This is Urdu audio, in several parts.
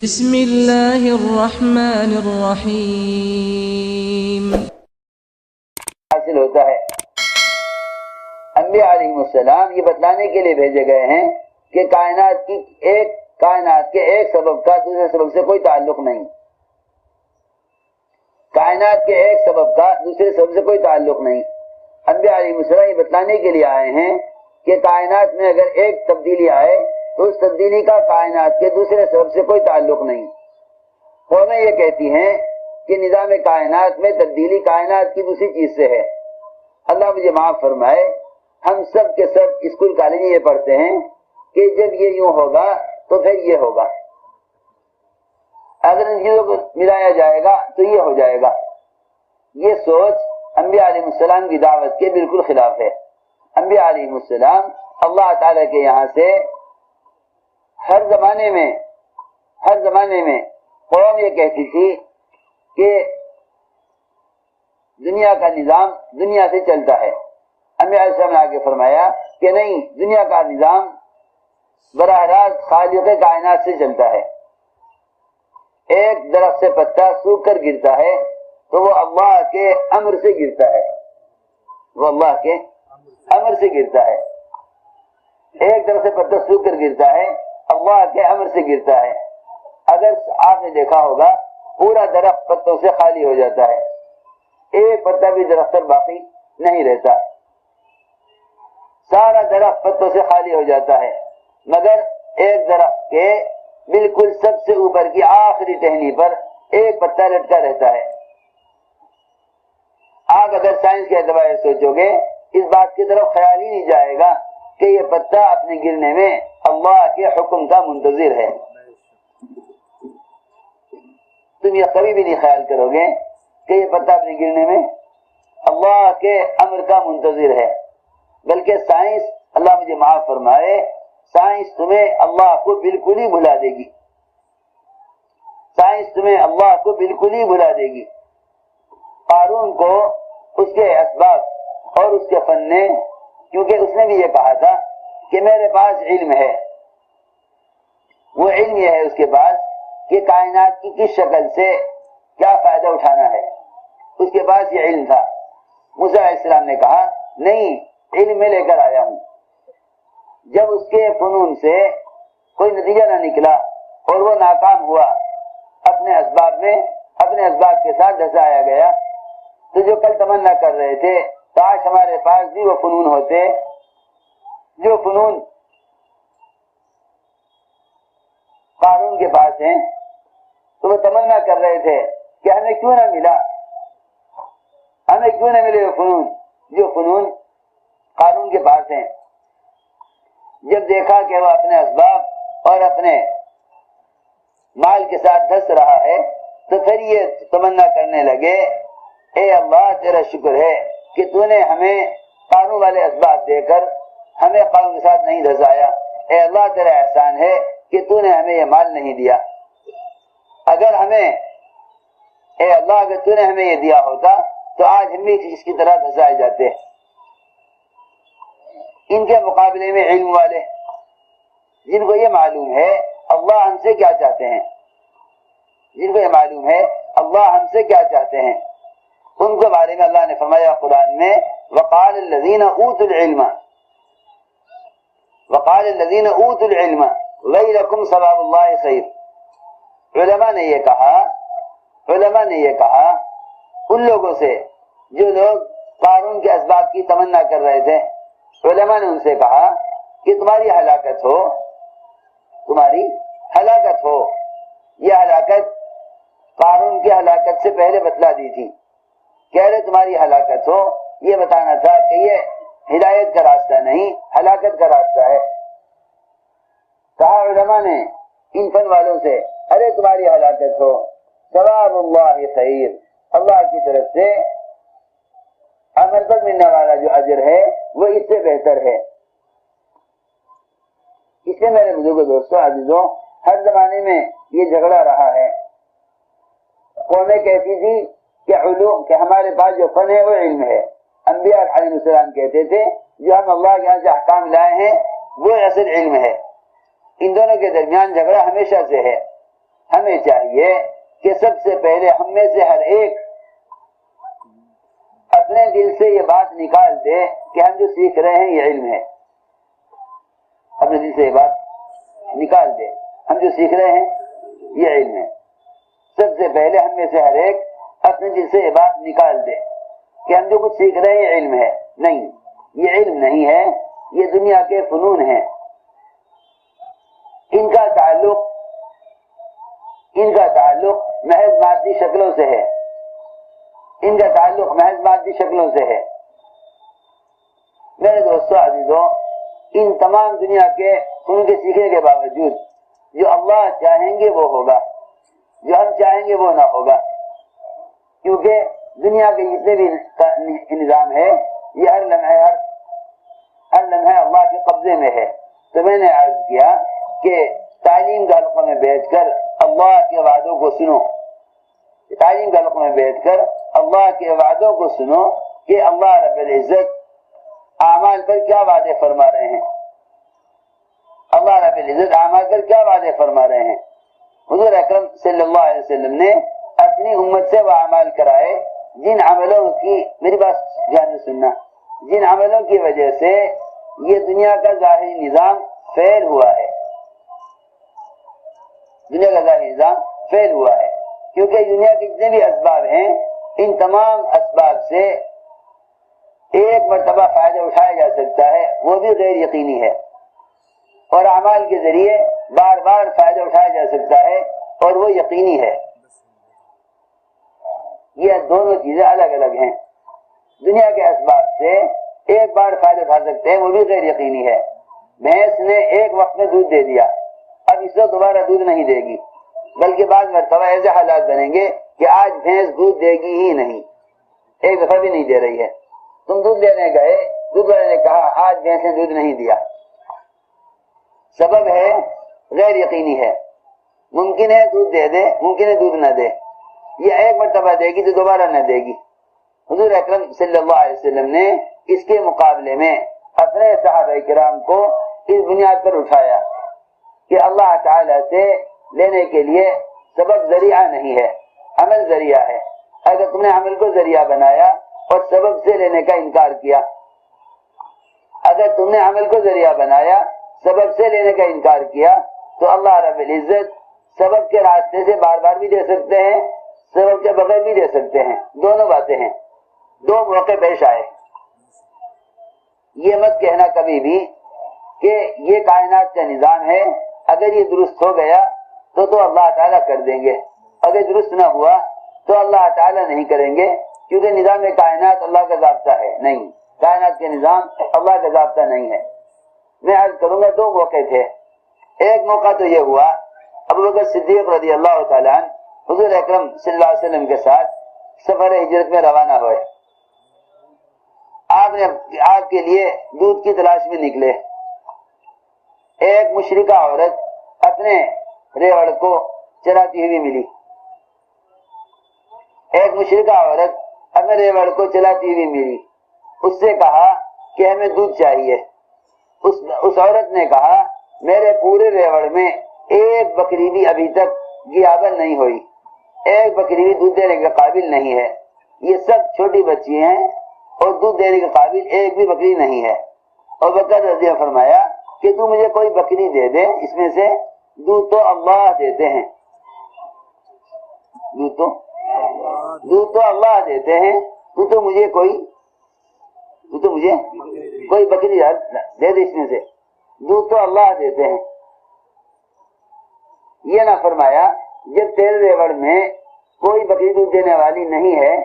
بسم اللہ الرحمن الرحیم۔ حاصل ہوتا ہے۔ انبیاء علیہ السلام یہ بتلانے کے لیے بھیجے گئے ہیں کہ کائنات کے ایک سبب کا دوسرے سبب سے کوئی تعلق نہیں، کائنات کے ایک سبب کا دوسرے سبب سے کوئی تعلق نہیں۔ انبیاء علیہ السلام یہ بتلانے کے لیے آئے ہیں کہ کائنات میں اگر ایک تبدیلی آئے تو اس تبدیلی کا کائنات کے دوسرے سبب سے کوئی تعلق نہیں۔ قومیں یہ کہتی ہیں کہ نظام کائنات میں تبدیلی کائنات کی دوسری چیز سے ہے۔ اللہ مجھے معاف فرمائے، ہم سب کے سب اسکول کالج میں یہ پڑھتے ہیں کہ جب یہ یوں ہوگا تو پھر یہ ہوگا، اگر ان چیزوں کو ملایا جائے گا تو یہ ہو جائے گا۔ یہ سوچ انبیاء علیہ السلام کی دعوت کے بالکل خلاف ہے۔ انبیاء علیہ السلام اللہ تعالیٰ کے یہاں سے ہر زمانے میں قوم یہ کہتی تھی کہ دنیا کا نظام دنیا سے چلتا ہے۔ انبیاء علیہ السلام نے آگے فرمایا کہ نہیں، دنیا کا نظام براہ راست خالق کائنات سے چلتا ہے۔ ایک درخت سے پتا سوکھ کر گرتا ہے تو وہ اللہ کے امر سے گرتا ہے، وہ اللہ کے امر سے گرتا ہے۔ ایک درخت سے پتا سوکھ کر گرتا ہے، اللہ کے امر سے گرتا ہے۔ اگر آپ نے دیکھا ہوگا پورا درخت پتوں سے خالی ہو جاتا ہے، ایک پتا بھی درخت پر باقی نہیں رہتا، سارا درخت پتوں سے خالی ہو جاتا ہے، مگر ایک درخت کے بالکل سب سے اوپر کی آخری ٹہنی پر ایک پتا لٹکا رہتا ہے۔ آپ اگر سائنس کے اعتبار سے سوچو گے اس بات کی طرف خیال ہی نہیں جائے گا کہ یہ پتا اپنے گرنے میں اللہ کے حکم کا منتظر ہے۔ تم یہ کبھی بھی نہیں خیال کرو گے کہ یہ پتا اپنے گرنے میں اللہ کے امر کا منتظر ہے، بلکہ سائنس، اللہ مجھے معاف فرمائے، سائنس تمہیں اللہ کو بالکل ہی بھلا دے گی، سائنس تمہیں اللہ کو بالکل ہی بھلا دے گی۔ قارون کو اس کے اسباب اور اس کے فن نے، کیونکہ اس نے بھی یہ کہا تھا کہ میرے پاس علم ہے، وہ علم یہ ہے اس کے پاس کہ کائنات کی کس شکل سے کیا فائدہ اٹھانا ہے، اس کے پاس یہ علم تھا۔ موسیٰ علیہ السلام نے کہا نہیں، علم میں لے کر آیا ہوں۔ جب اس کے فنون سے کوئی نتیجہ نہ نکلا اور وہ ناکام ہوا، اپنے اسباب کے ساتھ دھسایا گیا، تو جو کل تمنا کر رہے تھے کاش ہمارے پاس بھی وہ فنون ہوتے، جو فنون قارون کے پاس ہیں، تو وہ تمنا کر رہے تھے کہ ہمیں کیوں نہ ملے وہ فنون جو فنون قارون کے پاس ہیں۔ جب دیکھا کہ وہ اپنے اسباب اور اپنے مال کے ساتھ دھس رہا ہے تو پھر یہ تمنا کرنے لگے، اے اللہ تیرا شکر ہے کہ تو نے ہمیں قارون والے اسباب دے کر ہمیں قارون کے ساتھ نہیں دھسایا، اے اللہ تیرا احسان ہے کہ تو نے ہمیں یہ مال نہیں دیا، اگر تو نے ہمیں یہ دیا ہوتا تو آج ہم بھی اس کی طرح دھسائے جاتے۔ ان کے مقابلے میں علم والے جن کو یہ معلوم ہے اللہ ہم سے کیا چاہتے ہیں، ان کے بارے میں اللہ نے فرمایا قرآن میں، وقال الذین اوتوا العلم ویلکم ثواب اللہ خیر۔ علماء نے یہ کہا ان لوگوں سے جو لوگ قارون کے اسباب کی تمنا کر رہے تھے، علماء نے ان سے کہا کہ تمہاری ہلاکت ہو۔ یہ ہلاکت قارون کی ہلاکت سے پہلے بتلا دی تھی، کہہ رہے تمہاری ہلاکت ہو، یہ بتانا تھا کہ یہ ہدایت کا راستہ نہیں، ہلاکت کا راستہ ہے۔ کہا علماء نے ان فن والوں سے، ارے تمہاری ہلاکت ہو، ثواب اللہ خیر، اللہ کی طرف سے عمل پر ملنے والا جو اجر ہے وہ اس سے بہتر ہے۔ اس سے میرے بزرگ دوستوں عزیزوں، ہر زمانے میں یہ جھگڑا رہا ہے۔ قومیں کہتی تھی کہ ہمارے پاس جو فن ہے وہ علم ہے، انبیاء علیہ السلام کہتے تھے جو ہم اللہ کے یہاں سے احکام لائے ہیں وہ اصل علم ہے۔ ان دونوں کے درمیان جھگڑا ہمیشہ سے ہے۔ ہمیں چاہیے کہ سب سے پہلے ہم میں سے ہر ایک اپنے دل سے یہ بات نکال دے کہ ہم جو سیکھ رہے ہیں یہ علم ہے. اپنے دل سے یہ بات نکال دے ہم جو سیکھ رہے ہیں یہ علم ہے. سب سے پہلے ہم میں سے ہر ایک اپنے دل سے یہ بات نکال دے کہ ہم جو کچھ سیکھ رہے ہیں یہ علم ہے. نہیں، یہ علم نہیں ہے، یہ دنیا کے فنون ہیں. ان کا تعلق محض مادی شکلوں سے ہے. ان کا تعلق محض مادی شکلوں سے ہے. میرے دوستو عزیزوں، ان تمام دنیا کے فنون کے سیکھنے کے باوجود جو اللہ چاہیں گے وہ ہوگا، جو ہم چاہیں گے وہ نہ ہوگا. کیونکہ دنیا کے جتنے بھی نظام ہے یہ ہر لمحے اللہ کے قبضے میں ہے. تو میں نے عرض کیا کہ تعلیم کے حلقوں میں بیٹھ کر اللہ کے وعدوں کو سنو. تعلیم کے حلقوں میں بیٹھ کر اللہ کے وعدوں کو سنو کہ اللہ رب العزت اعمال پر کیا وعدے فرما رہے ہیں. اللہ رب العزت اعمال پر کیا وعدے فرما رہے ہیں. حضور اکرم صلی اللہ علیہ وسلم نے اپنی امت سے وہ اعمال کرائے جن عملوں کی، میری بات جان سننا، جن عملوں کی وجہ سے یہ دنیا کا ظاہری نظام فیل ہوا ہے. دنیا کا ظاہری نظام فیل ہوا ہے کیونکہ دنیا کے جتنے بھی اسباب ہیں ان تمام اسباب سے ایک مرتبہ فائدہ اٹھایا جا سکتا ہے، وہ بھی غیر یقینی ہے. اور اعمال کے ذریعے بار بار فائدہ اٹھایا جا سکتا ہے اور وہ یقینی ہے. یہ دونوں چیزیں الگ الگ ہیں. دنیا کے اسباب سے ایک بار فائدہ اٹھا سکتے ہیں، وہ بھی غیر یقینی ہے. بھینس نے ایک وقت میں دودھ دے دیا، اب اس سے دوبارہ دودھ نہیں دے گی، بلکہ بعض مرتبہ ایسے حالات بنیں گے کہ آج بھینس دودھ دے گی ہی نہیں، ایک دفعہ بھی نہیں دے رہی ہے. تم دودھ لینے گئے، دودھ والے نے کہا آج بھینس نے دودھ نہیں دیا. سبب ہے غیر یقینی ہے. ممکن ہے دودھ دے دے، ممکن ہے دودھ نہ دے. یہ ایک مرتبہ دے گی تو دوبارہ نہ دے گی. حضور اکرم صلی اللہ علیہ وسلم نے اس کے مقابلے میں اپنے صحابہ کرام کو اس بنیاد پر اٹھایا کہ اللہ تعالی سے لینے کے لیے سبب ذریعہ نہیں ہے، عمل ذریعہ ہے. اگر تم نے عمل کو ذریعہ بنایا اور سبب سے لینے کا انکار کیا، اگر تم نے عمل کو ذریعہ بنایا سبب سے لینے کا انکار کیا تو اللہ رب العزت سبب کے راستے سے بار بار بھی دے سکتے ہیں، سبب کے بغیر بھی دے سکتے ہیں. دونوں باتیں ہیں، دو موقع پیش آئے. یہ مت کہنا کبھی بھی کہ یہ کائنات کا نظام ہے، اگر یہ درست ہو گیا تو اللہ تعالیٰ کر دیں گے، اگر درست نہ ہوا تو اللہ تعالیٰ نہیں کریں گے، کیونکہ نظام کائنات اللہ کا ضابطہ ہے. نہیں، کائنات کے نظام اللہ کا ضابطہ نہیں ہے. میں عرض کروں گا دو موقع تھے. ایک موقع تو یہ ہوا، ابوبکر صدیق رضی اللہ تعالیٰ عنہ حضور اکرم صلی اللہ علیہ وسلم کے ساتھ سفر ہجرت میں روانہ ہوئے. آپ کے لیے دودھ کی تلاش میں نکلے. ایک مشرکہ عورت اپنے ریوڑ کو چراتی ہوئی ملی. ایک مشرکہ عورت اپنے ریوڑ کو چلاتی ہوئی ملی. اس سے کہا کہ ہمیں دودھ چاہیے. اس عورت نے کہا میرے پورے ریوڑ میں ایک بکری بھی ابھی تک گیابن نہیں ہوئی، ایک بکری بھی دودھ دینے کے قابل نہیں ہے. یہ سب چھوٹی بچی ہیں اور دودھ دینے کے قابل ایک بھی بکری نہیں ہے. اور بکر رضی اللہ فرمایا کہ تو مجھے کوئی بکری دے دے، اس میں سے دودھ تو اللہ دیتے ہیں، دودھ تو اللہ دیتے ہیں، تو مجھے کوئی بکری دے دے، اس میں سے دودھ تو اللہ دیتے ہیں. یہ نہ فرمایا جب تیرے ریوڑ میں کوئی بکری دودھ دینے والی نہیں ہے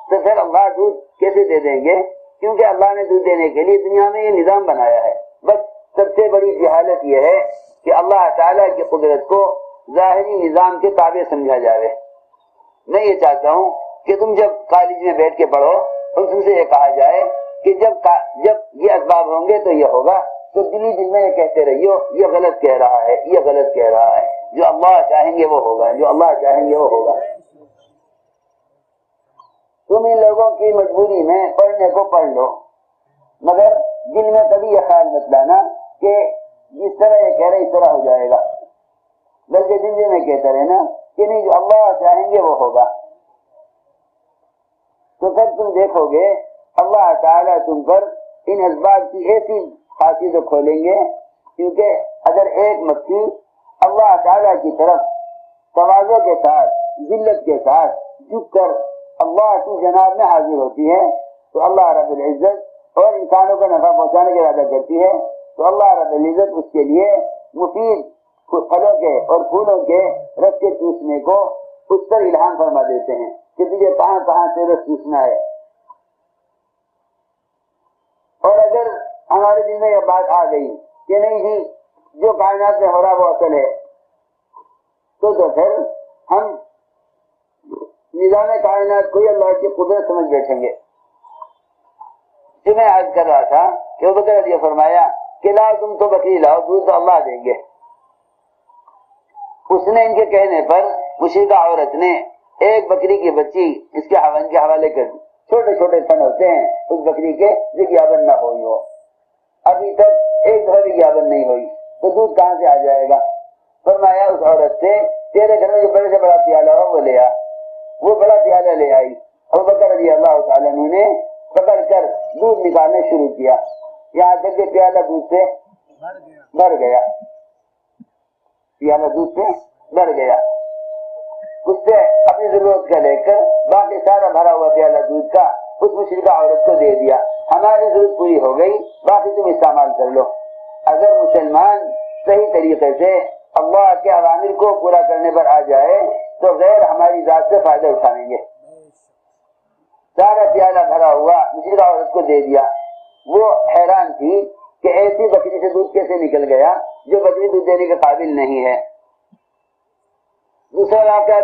تو پھر اللہ دودھ کیسے دے دیں گے؟ کیونکہ اللہ نے دودھ دینے کے لیے دنیا میں یہ نظام بنایا ہے. بس سب سے بڑی جہالت یہ ہے کہ اللہ تعالیٰ کی قدرت کو ظاہری نظام کے تابع سمجھا جائے. میں یہ چاہتا ہوں کہ تم جب کالج میں بیٹھ کے پڑھو تو تم سے یہ کہا جائے کہ جب یہ اسباب ہوں گے تو یہ ہوگا، تو دلی دل میں یہ کہتے رہیو یہ غلط کہہ رہا ہے، یہ غلط کہہ رہا ہے. جو اللہ چاہیں گے وہ ہوگا، جو اللہ چاہیں گے وہ ہوگا. تم ان لوگوں کی مجبوری میں پڑھنے کو پڑھ لو، مگر دل میں کبھی یہ خیال مت لانا کہ جس طرح یہ کہہ رہے اس طرح ہو جائے گا. بلکہ دل میں کہتا رہے نا کہ نہیں جو اللہ چاہیں گے وہ ہوگا. تو پھر تم دیکھو گے اللہ تعالیٰ تم پر ان اسباب کی ایسی خاصیت کھولیں گے، کیونکہ اگر ایک مکھی اللہ تعالیٰ کی طرف تواضع کے ساتھ ذلت کے ساتھ جھک کر اللہ کی جناب میں حاضر ہوتی ہے تو اللہ رب العزت اور انسانوں کو نفع پہنچانے کا ارادہ کرتی ہے تو اللہ رب العزت اس کے لیے مفید پھلوں کے اور پھولوں کے رس کے چوسنے کو اس پر الہام فرما دیتے ہیں کہ تجھے کہاں کہاں سے رس چوسنا ہے. اور اگر ہمارے دل میں یہ بات آ گئی کہ نہیں جی جو کائنات میں ہو رہا وہ اصل ہے تو پھر ہم نظام کائنات کو اللہ کی قدرت سمجھ بیٹھیں گے. جو میں عرض کر رہا تھا کہ ابو بکر نے فرمایا کہ لا تم تو بکری لاؤ دودھ تو اللہ دیں گے. اس نے ان کے کہنے پر مشرکہ عورت نے ایک بکری کی بچی اس کے حوالے کر دی. چھوٹے چھوٹے تھن ہوتے ہیں اس بکری کے جو گیابن نہ ہوئی ہو، ابھی تک ایک دفعہ بھی گیابن نہیں ہوئی تو دودھ کہاں سے آ جائے گا. فرمایا اس عورت سے تیرے گھر میں جو بڑے سے بڑا پیالہ ہو وہ لے آ. وہ بڑا پیالہ لے آئی. ابو بکر رضی اللہ تعالیٰ عنہ نے پکڑ کر دودھ نکالنے شروع کیا یہاں تک کہ پیالہ دودھ سے بھر گیا. پیالہ دودھ سے بھر گیا. اس سے اپنی ضرورت کا لے کر باقی سارا بھرا ہوا پیالہ دودھ کا اس مشرکہ عورت کو دے دیا. ہماری ضرورت پوری ہو گئی، باقی تم استعمال کر لو. اگر مسلمان صحیح طریقے سے اللہ کے اوامر کو پورا کرنے پر آ جائے تو غیر ہماری ذات سے فائدہ اٹھائیں گے. سارا پیالہ بھرا ہوا مشرکہ عورت کو دے دیا. وہ حیران تھی کہ ایسی بکری سے دودھ کیسے نکل گیا جو بکری دودھ دینے کے قابل نہیں ہے. دوسرا واقعہ